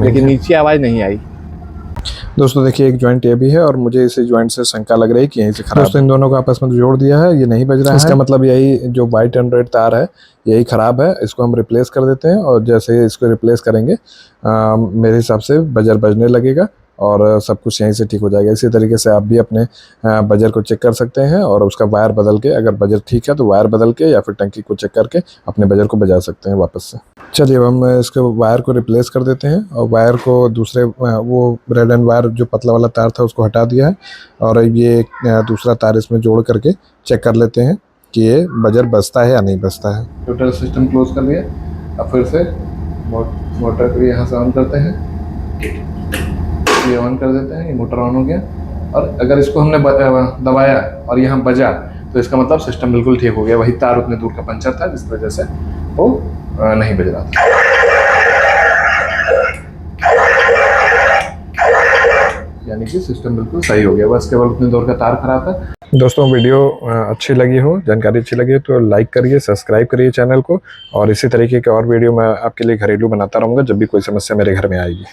लेकिन नीचे आवाज़ नहीं आई। दोस्तों देखिए एक जॉइंट ये भी है, और मुझे इसी जॉइंट से शंका लग रही है कि यहीं से खराब। दोस्तों इन दोनों को आपस में जोड़ दिया है, ये नहीं बज रहा है। इसका मतलब यही जो वाइट एंड रेड तार है यही खराब है। इसको हम रिप्लेस कर देते हैं, और जैसे इसको रिप्लेस करेंगे मेरे हिसाब से बजर बजने लगेगा और सब कुछ यहीं से ठीक हो जाएगा। इसी तरीके से आप भी अपने बजर को चेक कर सकते हैं, और उसका वायर बदल के, अगर बजर ठीक है तो वायर बदल के या फिर टंकी को चेक करके अपने बजर को बजा सकते हैं वापस से। चलिए अब हम इसके वायर को रिप्लेस कर देते हैं, और वायर को दूसरे वो रेड एंड वायर जो पतला वाला तार था उसको हटा दिया है, और ये दूसरा तार इसमें जोड़ करके चेक कर लेते हैं कि ये बजर बजता है या नहीं बजता है। टोटल सिस्टम क्लोज कर लिया। अब फिर से मोटर को यहाँ से ऑन करते हैं, ये ऑन कर देते हैं, ये मोटर ऑन हो गया। और अगर इसको हमने दबाया और यहाँ बजा तो इसका मतलब सिस्टम बिल्कुल ठीक हो गया। वही तार उतने दूर का पंचर था जिस वजह से वो नहीं बज रहा था। यानी कि सिस्टम बिल्कुल सही हो गया, बस केवल उतने दूर का तार खराब था। दोस्तों वीडियो अच्छी लगी हो, जानकारी अच्छी लगी हो तो लाइक करिए, सब्सक्राइब करिए चैनल को, और इसी तरीके के और वीडियो मैं आपके लिए घरेलू बनाता रहूँगा जब भी कोई समस्या मेरे घर में आएगी।